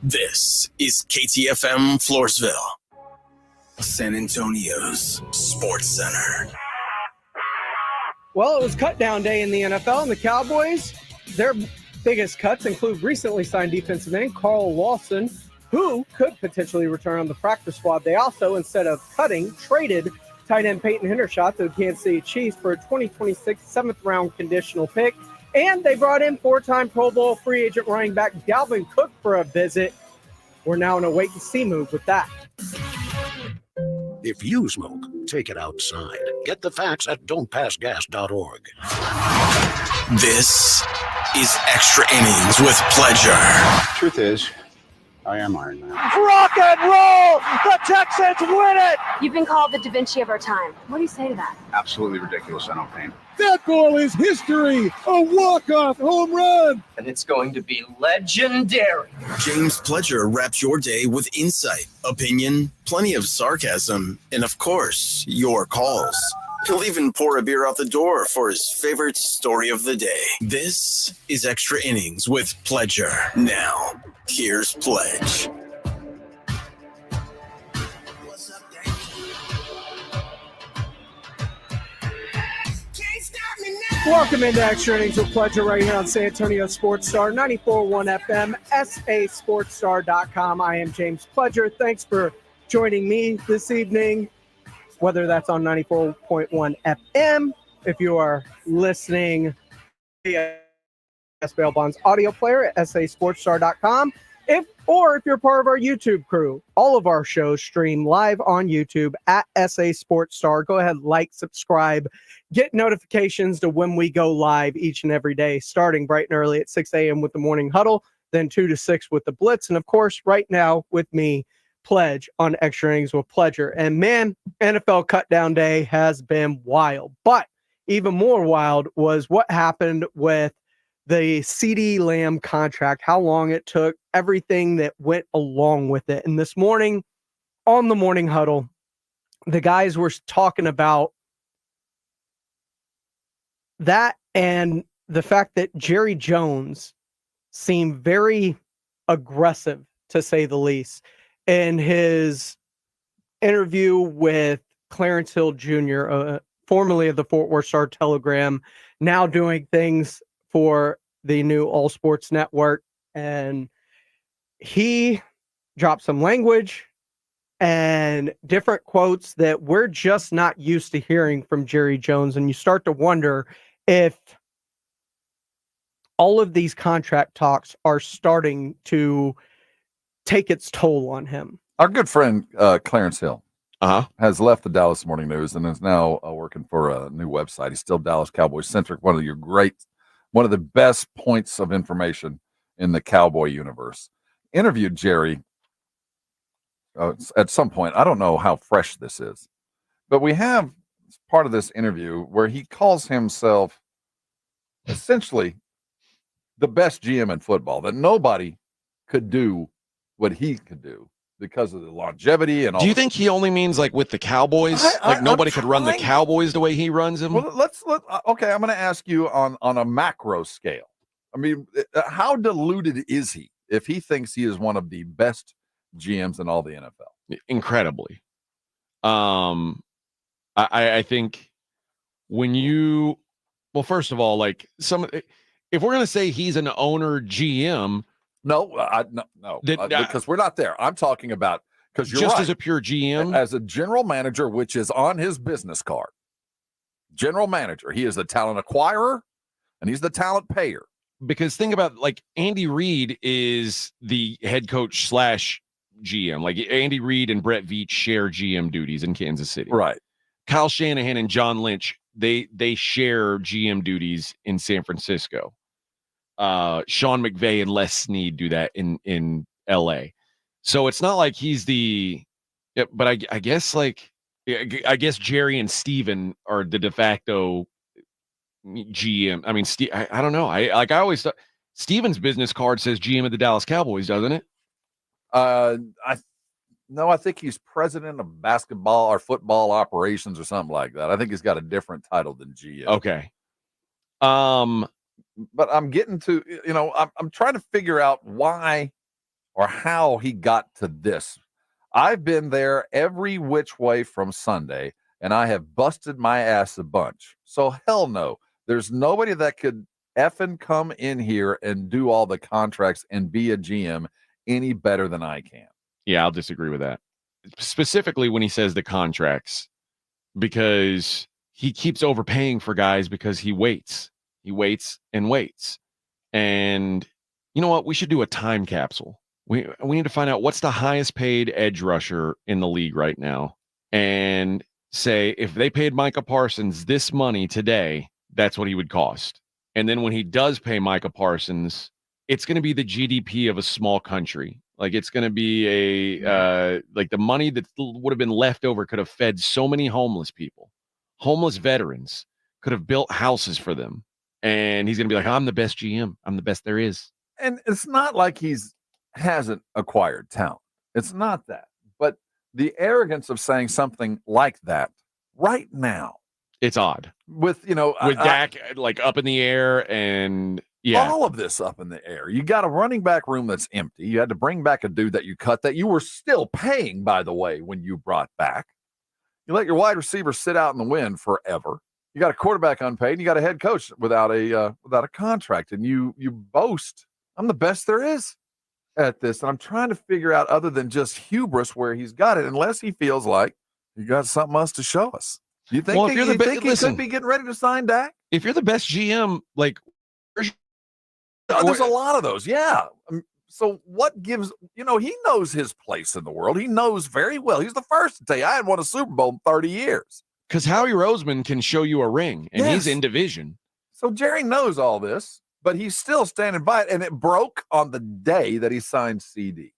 This is KTFM Floresville, San Antonio's Sports Center. Well, it was cut down day in the NFL, and the Cowboys, their biggest cuts include recently signed defensive end Carl Lawson, who could potentially return on the practice squad. They also, instead of cutting, traded tight end Peyton Hendershot to the Kansas City Chiefs for a 2026 seventh-round conditional pick. And they brought in four-time Pro Bowl free agent running back Dalvin Cook for a visit. We're now in a wait-and-see move with that. If you smoke, take it outside. Get the facts at don'tpassgas.org. This is Extra Innings with Pleasure. Truth is, I am Iron Man. Rock and roll! The Texans win it! You've been called the Da Vinci of our time. What do you say to that? Absolutely ridiculous. I don't paint. That goal is history! A walk-off home run! And it's going to be legendary. James Pledger wraps your day with insight, opinion, plenty of sarcasm, and of course, your calls. He'll even pour a beer out the door for his favorite story of the day. This is Extra Innings with Pledger. Now, here's Pledge. Welcome into Extra Innings with Pleasure right here on San Antonio Sports Star, 94.1 FM, sasportstar.com. I am James Pledger. Thanks for joining me this evening, whether that's on 94.1 FM, if you are listening via Bail Bonds audio player at sasportstar.com, or if you're part of our YouTube crew. All of our shows stream live on YouTube at SA Sports Star. Go ahead, like, subscribe, get notifications to when we go live each and every day, starting bright and early at 6 a.m. with the Morning Huddle, then 2 to 6 with the Blitz, and of course, right now with me, Pledge on Extra Innings with Pleasure. And man, NFL cutdown day has been wild. But even more wild was what happened with the CeeDee Lamb contract, how long it took, everything that went along with it. And this morning on the Morning Huddle, the guys were talking about that and the fact that Jerry Jones seemed very aggressive, to say the least, in his interview with Clarence Hill Jr., formerly of the Fort Worth Star-Telegram, now doing things for the new All Sports Network. And he dropped some language and different quotes that we're just not used to hearing from Jerry Jones. And you start to wonder if all of these contract talks are starting to take its toll on him. Our good friend Clarence Hill has left the Dallas Morning News and is now working for a new website. He's still Dallas Cowboys centric. One of the best points of information in the Cowboy universe. Interviewed Jerry at some point. I don't know how fresh this is, but we have part of this interview where he calls himself essentially the best GM in football, that nobody could do what he could do because of the longevity and all. Do you think he only means like with the Cowboys? Nobody could run the Cowboys the way he runs them? Well, okay, I'm going to ask you on a macro scale. I mean, how diluted is he if he thinks he is one of the best GMs in all the NFL? Incredibly. I think first of all, like if we're going to say he's an owner GM, No, because we're not there. I'm talking about, because you're just right, as a pure GM, as a general manager, which is on his business card. General manager, he is the talent acquirer and he's the talent payer. Because think about, like, Andy Reid is the head coach / GM. Like, Andy Reid and Brett Veach share GM duties in Kansas City. Right. Kyle Shanahan and John Lynch, they share GM duties in San Francisco. Sean McVay and Les Snead do that in LA. So it's not like he's but I guess Jerry and Steven are the de facto GM. I mean, I don't know. I always thought Steven's business card says GM of the Dallas Cowboys, doesn't it? I think he's president of basketball or football operations or something like that. I think he's got a different title than GM. Okay. But I'm getting to, I'm trying to figure out why or how he got to this. I've been there every which way from Sunday, and I have busted my ass a bunch. So hell no. There's nobody that could effing come in here and do all the contracts and be a GM any better than I can. Yeah, I'll disagree with that. Specifically when he says the contracts, because he keeps overpaying for guys because he waits. He waits and waits. And you know what? We should do a time capsule. We need to find out what's the highest paid edge rusher in the league right now, and say if they paid Micah Parsons this money today, that's what he would cost. And then when he does pay Micah Parsons, it's going to be the GDP of a small country. Like it's going to be like the money that would have been left over could have fed so many homeless people, homeless veterans, could have built houses for them. And he's going to be like, I'm the best GM. I'm the best there is. And it's not like hasn't acquired talent. It's not that. But the arrogance of saying something like that right now. It's odd. With Dak like up in the air and all of this up in the air. You got a running back room that's empty. You had to bring back a dude that you cut that you were still paying, by the way, when you brought back. You let your wide receiver sit out in the wind forever. You got a quarterback unpaid, and you got a head coach without a contract, and you boast, I'm the best there is at this. And I'm trying to figure out, other than just hubris, where he's got it, unless he feels like he got something else to show us. You think, well, if you're he could be getting ready to sign Dak? If you're the best GM, like there's a lot of those. Yeah. So what gives, he knows his place in the world. He knows very well. He's the first to tell you, I hadn't won a Super Bowl in 30 years. Because Howie Roseman can show you a ring, and he's in division. So Jerry knows all this, but he's still standing by it, and it broke on the day that he signed CD.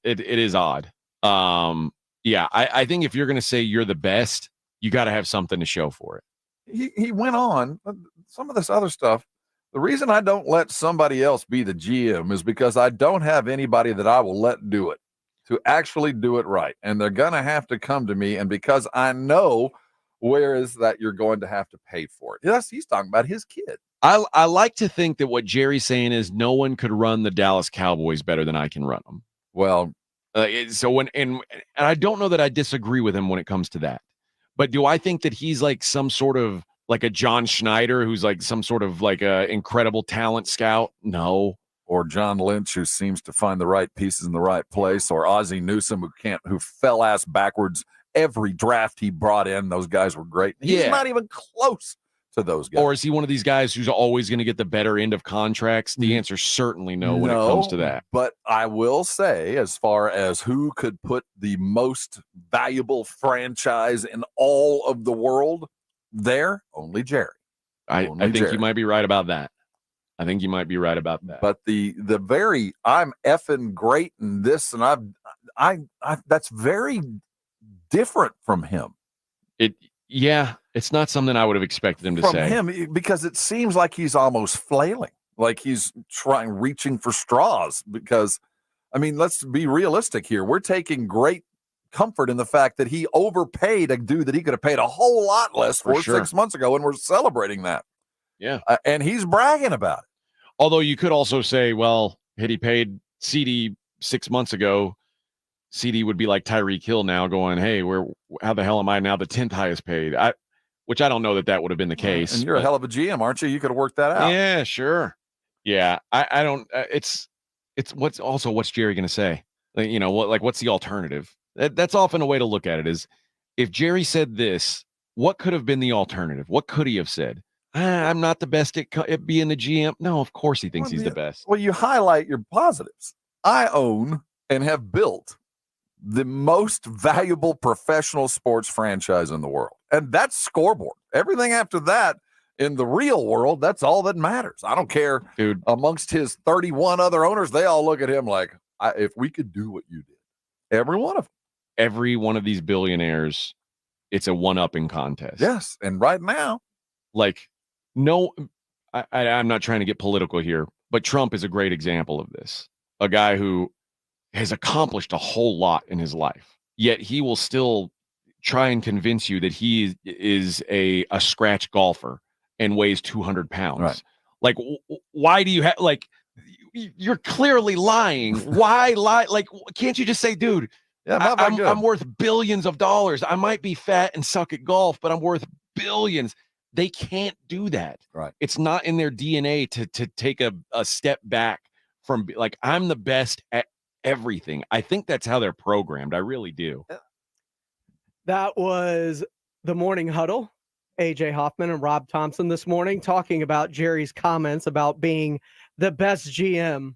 It is odd. I think if you're going to say you're the best, you got to have something to show for it. He went on some of this other stuff. The reason I don't let somebody else be the GM is because I don't have anybody that I will let do it, to actually do it right. And they're going to have to come to me. And because I know where is that you're going to have to pay for it. Yes, he's talking about his kid. I like to think that what Jerry's saying is no one could run the Dallas Cowboys better than I can run them. Well, and I don't know that I disagree with him when it comes to that. But do I think that he's like some sort of like a John Schneider who's like some sort of like a incredible talent scout? No. Or John Lynch, who seems to find the right pieces in the right place, or Ozzie Newsome, who fell ass backwards every draft he brought in. Those guys were great. He's not even close to those guys. Or is he one of these guys who's always going to get the better end of contracts? The answer is certainly no when it comes to that. But I will say, as far as who could put the most valuable franchise in all of the world there, only Jerry. I think you might be right about that. But the very I'm effing great in this, and I that's very different from him. It's not something I would have expected him to say. From him, because it seems like he's almost flailing, like he's reaching for straws. Because, I mean, let's be realistic here. We're taking great comfort in the fact that he overpaid a dude that he could have paid a whole lot less for 6 months ago, and we're celebrating that. Yeah. And he's bragging about it. Although you could also say, well, had he paid CD 6 months ago, CD would be like Tyreek Hill now going, hey, how the hell am I now the 10th highest paid? Which I don't know that would have been the case. And you're a hell of a GM, aren't you? You could have worked that out. Yeah, sure. Yeah. I don't, it's what's Jerry going to say? What's the alternative? That's often a way to look at it is if Jerry said this, what could have been the alternative? What could he have said? I'm not the best at being the GM. No, of course he thinks he's the best. Well, you highlight your positives. I own and have built the most valuable professional sports franchise in the world. And that's Scoreboard. Everything after that in the real world, that's all that matters. I don't care. Dude, amongst his 31 other owners, they all look at him like, if we could do what you did. Every one of them. Every one of these billionaires, it's a one-upping contest. Yes. And right now, I'm not trying to get political here, but Trump is a great example of this. A guy who has accomplished a whole lot in his life, yet he will still try and convince you that he is a scratch golfer and weighs 200 pounds. Right. Like, why do you have you're clearly lying. Why lie? Like, can't you just say, dude, Yeah, I'm worth billions of dollars. I might be fat and suck at golf, but I'm worth billions. They can't do that. Right. It's not in their DNA to take a step back from like, I'm the best at everything. I think that's how they're programmed. I really do. That was the Morning Huddle. AJ Hoffman and Rob Thompson this morning talking about Jerry's comments about being the best GM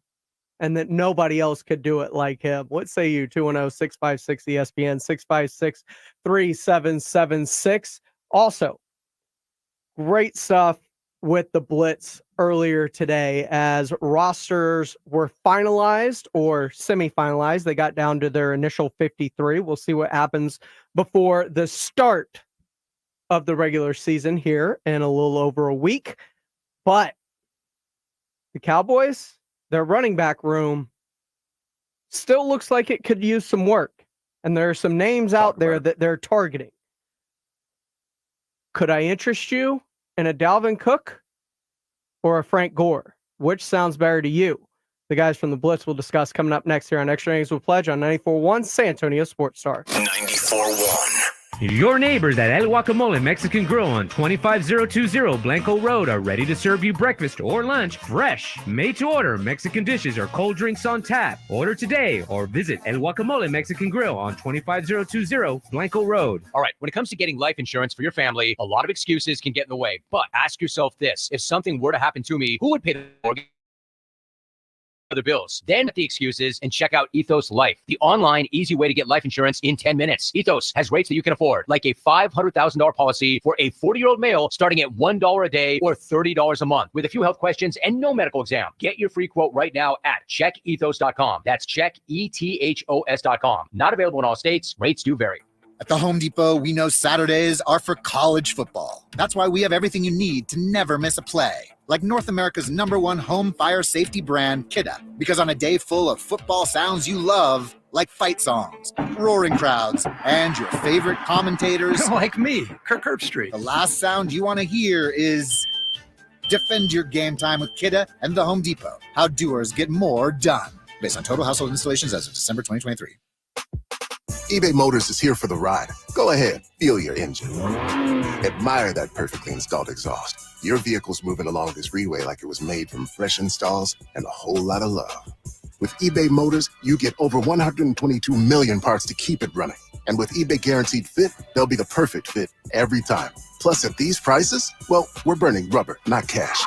and that nobody else could do it like him. What say you? 210-656-ESPN, 656-3776. Also, great stuff with the Blitz earlier today as rosters were finalized or semi-finalized. They got down to their initial 53. We'll see what happens before the start of the regular season here in a little over a week. But the Cowboys, their running back room still looks like it could use some work. And there are some names out there that they're targeting. Could I interest you in a Dalvin Cook or a Frank Gore? Which sounds better to you? The guys from the Blitz will discuss coming up next here on Extra Innings with Pledge on 94.1 San Antonio Sports Star. 94.1. Your neighbors at El Guacamole Mexican Grill on 25020 Blanco Road are ready to serve you breakfast or lunch fresh, made to order Mexican dishes or cold drinks on tap. Order today or visit El Guacamole Mexican Grill on 25020 Blanco Road. All right, when it comes to getting life insurance for your family, a lot of excuses can get in the way. But ask yourself this: if something were to happen to me, who would pay the mortgage? The bills. Then the excuses and check out Ethos Life, the online easy way to get life insurance in 10 minutes. Ethos has rates that you can afford, like a $500,000 policy for a 40-year-old male starting at $1 a day or $30 a month with a few health questions and no medical exam. Get your free quote right now at checkethos.com. That's checkethos.com. Not available in all states. Rates do vary. At the Home Depot, we know Saturdays are for college football. That's why we have everything you need to never miss a play. Like North America's #1 home fire safety brand, Kidda. Because on a day full of football sounds you love, like fight songs, roaring crowds, and your favorite commentators. Like me, Kirk Herbstreit. The last sound you want to hear is defend your game time with Kidda and the Home Depot. How doers get more done. Based on total household installations as of December 2023. eBay Motors is here for the ride. Go ahead, feel your engine. Admire that perfectly installed exhaust. Your vehicle's moving along this freeway like it was made from fresh installs and a whole lot of love. With eBay Motors, you get over 122 million parts to keep it running. And with eBay Guaranteed Fit, they'll be the perfect fit every time. Plus, at these prices, well, we're burning rubber, not cash.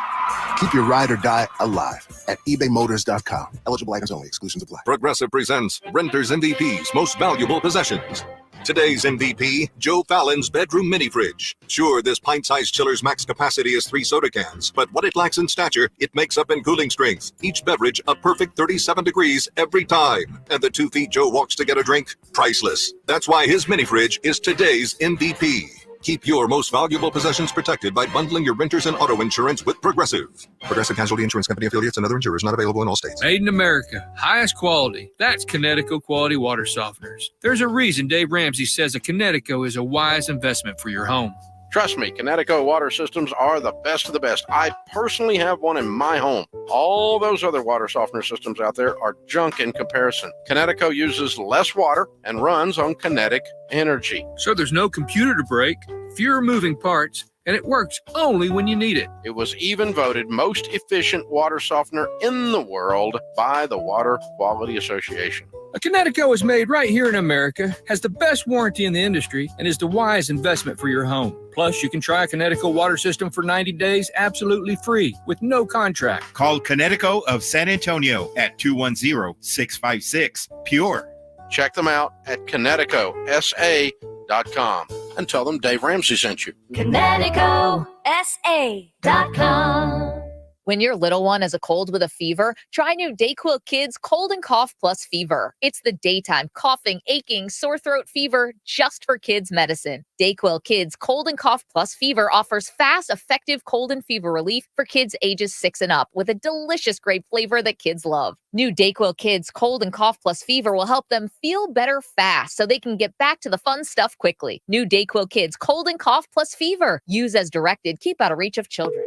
Keep your ride or die alive at ebaymotors.com. Eligible items only. Exclusions apply. Progressive presents Renter's MVP's Most Valuable Possessions. Today's MVP, Joe Fallon's bedroom mini fridge. Sure, this pint-sized chiller's max capacity is 3 soda cans, but what it lacks in stature, it makes up in cooling strength. Each beverage a perfect 37 degrees every time. And the 2 feet Joe walks to get a drink, priceless. That's why his mini fridge is today's MVP. Keep your most valuable possessions protected by bundling your renters and auto insurance with Progressive. Progressive Casualty Insurance Company affiliates and other insurers not available in all states. Made in America, highest quality. That's Connecticut quality water softeners. There's a reason Dave Ramsey says a Connecticut is a wise investment for your home. Trust me, Connecticut water systems are the best of the best. I personally have one in my home. All those other water softener systems out there are junk in comparison. Connecticut uses less water and runs on kinetic energy. So there's no computer to break, fewer moving parts, and it works only when you need it. It was even voted most efficient water softener in the world by the Water Quality Association. A Connecticut is made right here in America, has the best warranty in the industry, and is the wise investment for your home. Plus, you can try a Connecticut water system for 90 days absolutely free with no contract. Call Connecticut of San Antonio at 210-656-PURE. Check them out at ConnecticutSA.com and tell them Dave Ramsey sent you. ConnecticutSA.com. When your little one has a cold with a fever, try new DayQuil Kids Cold and Cough Plus Fever. It's the daytime coughing, aching, sore throat fever just for kids medicine. DayQuil Kids Cold and Cough Plus Fever offers fast, effective cold and fever relief for kids ages 6 and up with a delicious grape flavor that kids love. New DayQuil Kids Cold and Cough Plus Fever will help them feel better fast so they can get back to the fun stuff quickly. New DayQuil Kids Cold and Cough Plus Fever. Use as directed. Keep out of reach of children.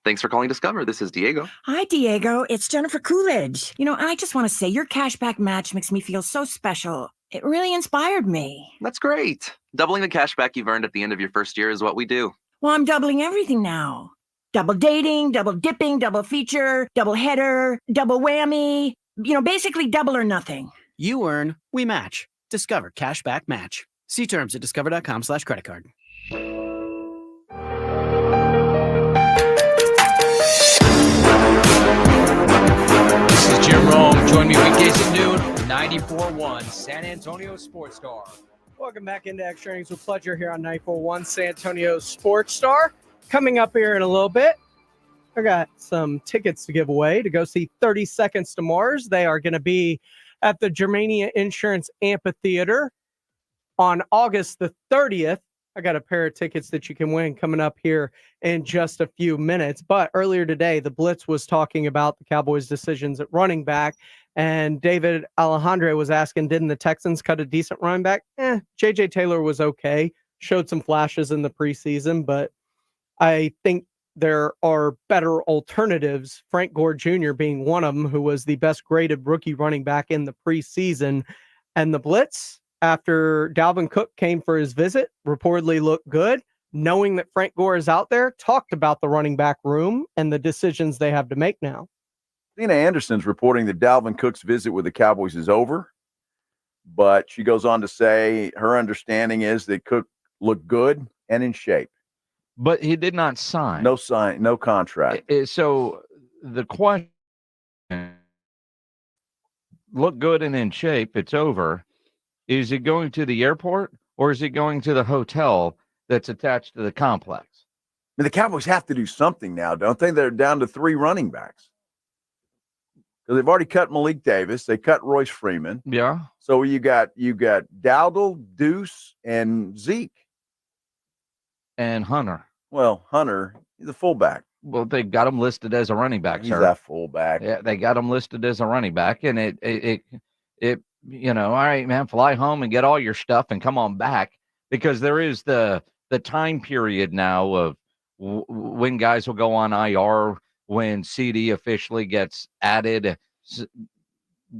Thanks for calling Discover. This is Diego. Hi, Diego. It's Jennifer Coolidge. I just want to say your cashback match makes me feel so special. It really inspired me. That's great. Doubling the cashback you've earned at the end of your first year is what we do. Well, I'm doubling everything now. Double dating, double dipping, double feature, double header, double whammy. Basically double or nothing. You earn, we match. Discover Cashback Match. See terms at discover.com/creditcard. This is Jim Rome. Join me weekdays at noon, 94.1 San Antonio Sports Star. Welcome back into Extra Innings with Pleasure here on 94.1 San Antonio Sports Star. Coming up here in a little bit, I got some tickets to give away to go see 30 Seconds to Mars. They are going to be at the Germania Insurance Amphitheater on August the 30th. I got a pair of tickets that you can win coming up here in just a few minutes. But earlier today, the Blitz was talking about the Cowboys' decisions at running back, and David Alejandro was asking, didn't the Texans cut a decent running back? J.J. Taylor was okay, showed some flashes in the preseason, but I think there are better alternatives, Frank Gore Jr. being one of them, who was the best graded rookie running back in the preseason. And the Blitz, after Dalvin Cook came for his visit, reportedly looked good. Knowing that Frank Gore is out there, talked about the running back room and the decisions they have to make now. Dina Anderson's reporting that Dalvin Cook's visit with the Cowboys is over, but she goes on to say her understanding is that Cook looked good and in shape. But he did not sign. No sign, no contract. So the question, look good and in shape, it's over. Is he going to the airport or is he going to the hotel that's attached to the complex? I mean, the Cowboys have to do something now, don't they? They're down to 3 running backs. Because they've already cut Malik Davis. They cut Royce Freeman. Yeah. So you got Dowdle, Deuce, and Zeke. And Hunter. Well, Hunter, he's a fullback. Well, they got him listed as a running back, He's sir. that fullback. Yeah, they got him listed as a running back, and it all right, man, fly home and get all your stuff and come on back, because there is the time period now of when guys will go on IR, when CD officially gets added.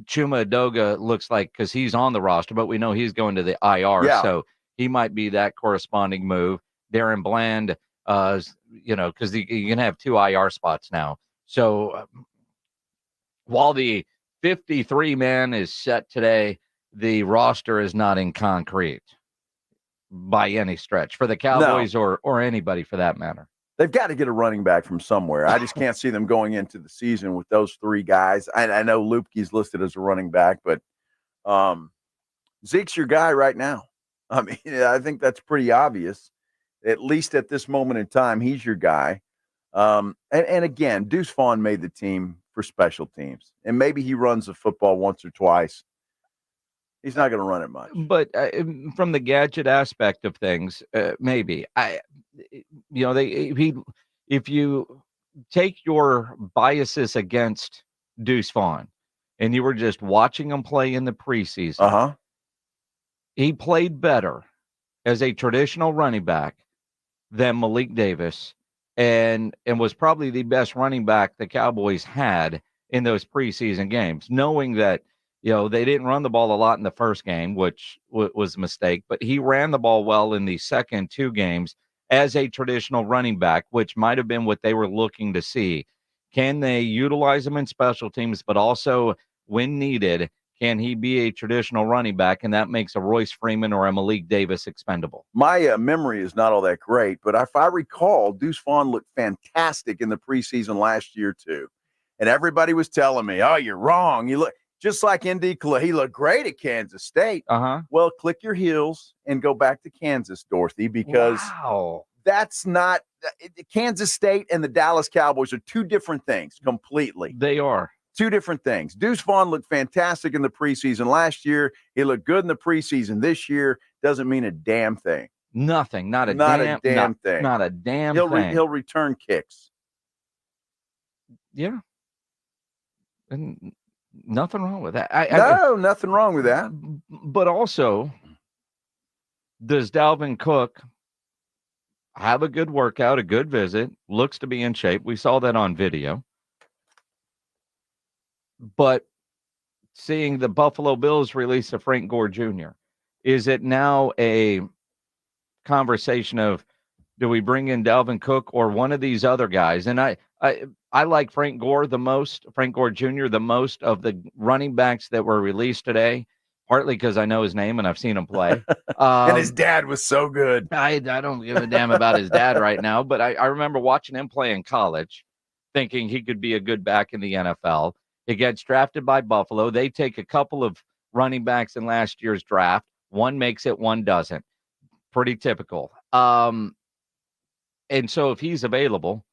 Chuma Edoga looks like, because he's on the roster, but we know he's going to the IR, so he might be that corresponding move. Darren Bland, because you can have 2 IR spots now. So while the 53 man is set today, the roster is not in concrete by any stretch for the Cowboys or anybody for that matter. They've got to get a running back from somewhere. I just can't see them going into the season with those 3 guys. I know Lupke's listed as a running back, but Zeke's your guy right now. I mean, I think that's pretty obvious. At least at this moment in time, he's your guy. And again, Deuce Vaughn made the team for special teams. And maybe he runs the football once or twice. He's not going to run it much. But from the gadget aspect of things, maybe. If you take your biases against Deuce Vaughn and you were just watching him play in the preseason, he played better as a traditional running back than Malik Davis, and was probably the best running back the Cowboys had in those preseason games, knowing that, they didn't run the ball a lot in the first game, which was a mistake, but he ran the ball well in the second 2 games as a traditional running back, which might have been what they were looking to see. Can they utilize him in special teams, but also when needed, can he be a traditional running back? And that makes a Royce Freeman or a Malik Davis expendable. My memory is not all that great, but if I recall, Deuce Vaughn looked fantastic in the preseason last year too. And everybody was telling me, oh, you're wrong. You look just like Indy. He looked great at Kansas State. Well, click your heels and go back to Kansas, Dorothy, because that's not Kansas State and the Dallas Cowboys are 2 different things completely. They are. 2 different things. Deuce Vaughn looked fantastic in the preseason last year. He looked good in the preseason this year. Doesn't mean a damn thing. Nothing. Not a damn thing. Not a damn thing. He'll return kicks. Yeah. And nothing wrong with that. Nothing wrong with that. But also, does Dalvin Cook have a good workout, a good visit, looks to be in shape. We saw that on video. But seeing the Buffalo Bills release a Frank Gore Jr., is it now a conversation of, do we bring in Dalvin Cook or one of these other guys? And I like Frank Gore Jr. the most of the running backs that were released today, partly because I know his name and I've seen him play. And his dad was so good. I don't give a damn about his dad right now, but I remember watching him play in college, thinking he could be a good back in the NFL. He gets drafted by Buffalo. They take a couple of running backs in last year's draft. One makes it, one doesn't. Pretty typical. And so if he's available,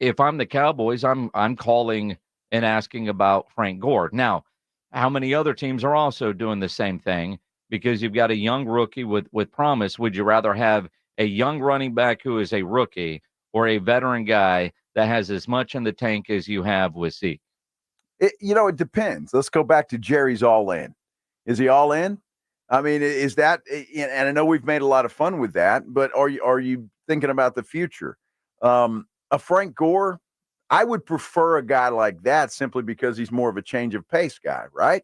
if I'm the Cowboys, I'm calling and asking about Frank Gore. Now, how many other teams are also doing the same thing? Because you've got a young rookie with promise. Would you rather have a young running back who is a rookie or a veteran guy that has as much in the tank as you have with Zeke? It depends. Let's go back to Jerry's all in. Is he all in? I mean, is that, and I know we've made a lot of fun with that, but are you thinking about the future? A Frank Gore, I would prefer a guy like that simply because he's more of a change of pace guy, right?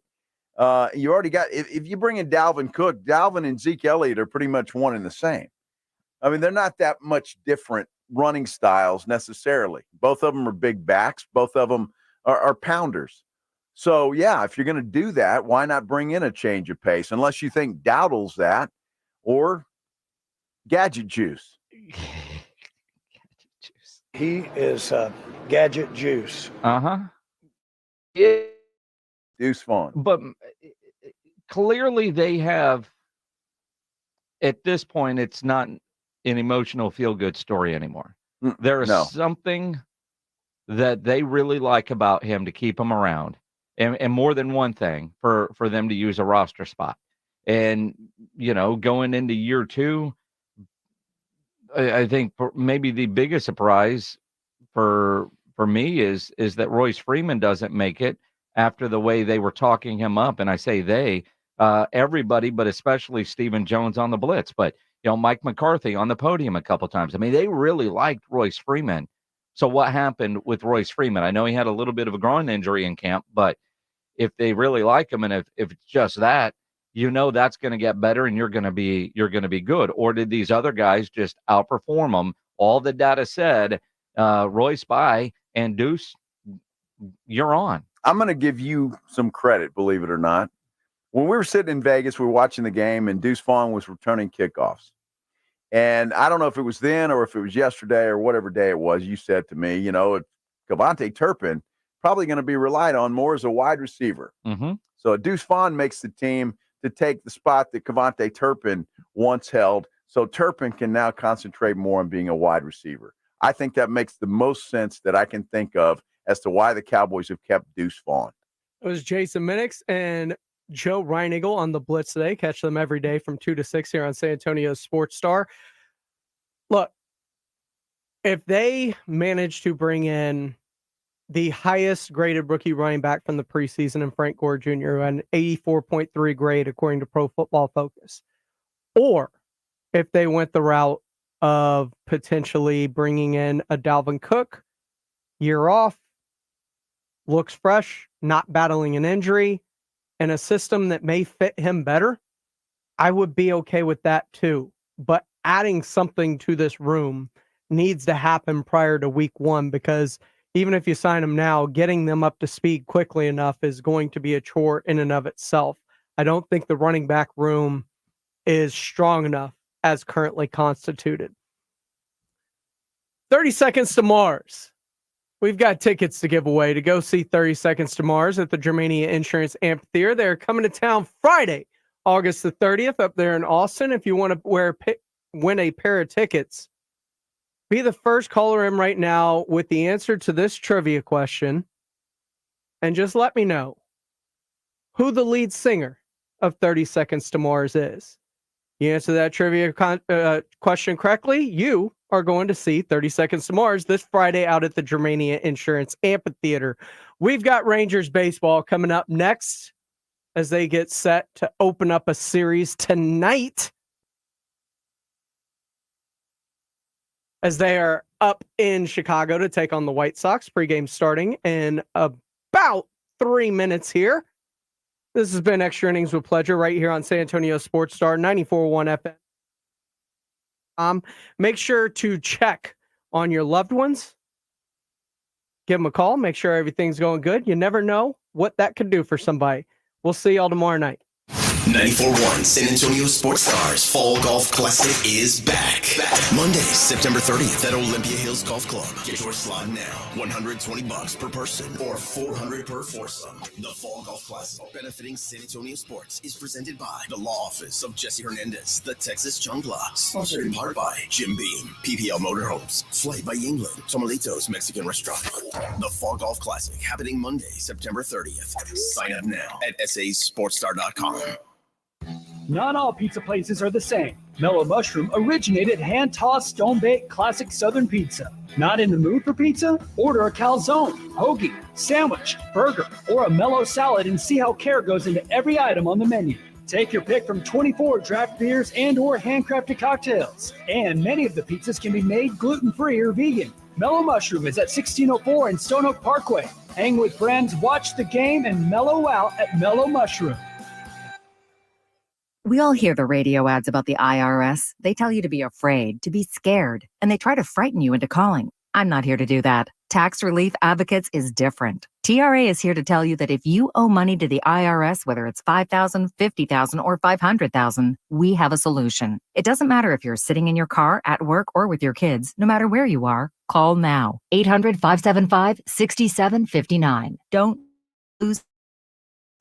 You already got, if you bring in Dalvin Cook, Dalvin and Zeke Elliott are pretty much one and the same. I mean, they're not that much different running styles necessarily. Both of them are big backs. Both of them are pounders. So, yeah, if you're going to do that, why not bring in a change of pace? Unless you think Dowdle's that or Gadget Juice. He is Gadget Juice. Uh-huh. Deuce Vaughn. But clearly they have, at this point, it's not an emotional feel-good story anymore. There is something that they really like about him to keep him around. And more than one thing for them to use a roster spot. And, going into year two, I think maybe the biggest surprise for me is that Royce Freeman doesn't make it after the way they were talking him up. And I say they, everybody, but especially Stephen Jones on the blitz. But, Mike McCarthy on the podium a couple times. I mean, they really liked Royce Freeman. So what happened with Royce Freeman? I know he had a little bit of a groin injury in camp, but if they really like him and if it's just that, that's going to get better and you're going to be good. Or did these other guys just outperform them? All the data said, Royce by and Deuce, you're on. I'm going to give you some credit, believe it or not. When we were sitting in Vegas, we were watching the game and Deuce Vaughn was returning kickoffs. And I don't know if it was then or if it was yesterday or whatever day it was, you said to me, Kevontae Turpin probably going to be relied on more as a wide receiver. Mm-hmm. So Deuce Vaughn makes the team to take the spot that Kevontae Turpin once held. So Turpin can now concentrate more on being a wide receiver. I think that makes the most sense that I can think of as to why the Cowboys have kept Deuce Vaughn. It was Jason Minix and Joe Reinigle on the Blitz today. Catch them every day from 2 to 6 here on San Antonio Sports Star. Look, if they manage to bring in the highest graded rookie running back from the preseason in Frank Gore Jr., an 84.3 grade according to Pro Football Focus, or if they went the route of potentially bringing in a Dalvin Cook, year off, looks fresh, not battling an injury, and a system that may fit him better, I would be okay with that too. But adding something to this room needs to happen prior to week one, because even if you sign them now, getting them up to speed quickly enough is going to be a chore in and of itself. I don't think the running back room is strong enough as currently constituted. 30 Seconds to Mars. We've got tickets to give away to go see 30 Seconds to Mars at the Germania Insurance Amphitheater. They're coming to town Friday, August the 30th, up there in Austin. If you want to win a pair of tickets, be the first caller in right now with the answer to this trivia question, and just let me know who the lead singer of 30 Seconds to Mars is. You answer that trivia question correctly, you are going to see 30 Seconds to Mars this Friday out at the Germania Insurance Amphitheater. We've got Rangers baseball coming up next as they get set to open up a series tonight as they are up in Chicago to take on the White Sox. Pregame starting in about 3 minutes here. This has been Extra Innings with Pleasure right here on San Antonio Sports Star 94.1 FM. Make sure to check on your loved ones. Give them a call. Make sure everything's going good. You never know what that could do for somebody. We'll see y'all tomorrow night. 94.1 San Antonio Sports Stars Fall Golf Classic is back. Monday, September 30th at Olympia Hills Golf Club. Get your slot now. $120 per person or $400 per foursome. The Fall Golf Classic, benefiting San Antonio Sports, is presented by the Law Office of Jesse Hernandez, the Texas Chungla, sponsored in part by Jim Beam, PPL Motorhomes, Flight by England, Tomalitos Mexican Restaurant. The Fall Golf Classic happening Monday, September 30th. Sign up now at sasportstar.com. Not all pizza places are the same. Mellow Mushroom originated hand-tossed, stone-baked classic Southern pizza. Not in the mood for pizza? Order a calzone, hoagie, sandwich, burger, or a mellow salad and see how care goes into every item on the menu. Take your pick from 24 draft beers and or handcrafted cocktails. And many of the pizzas can be made gluten-free or vegan. Mellow Mushroom is at 1604 in Stone Oak Parkway. Hang with friends, watch the game, and mellow out at Mellow Mushroom. We all hear the radio ads about the IRS. They tell you to be afraid, to be scared, and they try to frighten you into calling. I'm not here to do that. Tax Relief Advocates is different. TRA is here to tell you that if you owe money to the IRS, whether it's $5,000, $50,000, or $500,000, we have a solution. It doesn't matter if you're sitting in your car, at work, or with your kids. No matter where you are, call now. 800-575-6759. Don't lose.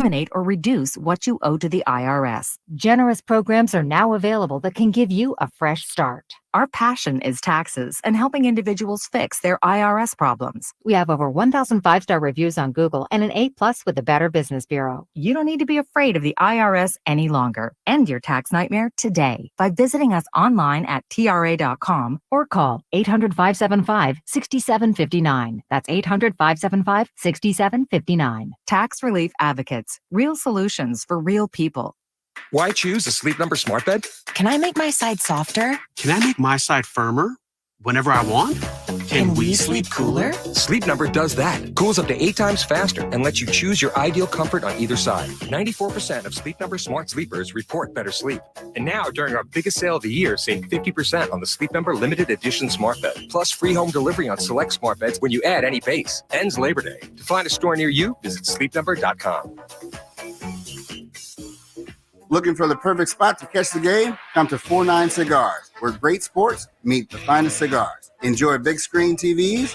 Eliminate or reduce what you owe to the IRS. Generous programs are now available that can give you a fresh start. Our passion is taxes and helping individuals fix their IRS problems. We have over 1,000 5-star reviews on Google and an A+ with the Better Business Bureau. You don't need to be afraid of the IRS any longer. End your tax nightmare today by visiting us online at tra.com or call 800-575-6759. That's 800-575-6759. Tax Relief Advocates. Real solutions for real people. Why choose a Sleep Number smart bed? Can I make my side softer? Can I make my side firmer whenever I want? Can we sleep cooler? Sleep Number does that. Cools up to 8 times faster and lets you choose your ideal comfort on either side. 94% of Sleep Number smart sleepers report better sleep. And now, during our biggest sale of the year, save 50% on the Sleep Number limited edition smart bed. Plus free home delivery on select smart beds when you add any base. Ends Labor Day. To find a store near you, visit sleepnumber.com. Looking for the perfect spot to catch the game? Come to 49 Cigars, where great sports meet the finest cigars. Enjoy big screen TVs,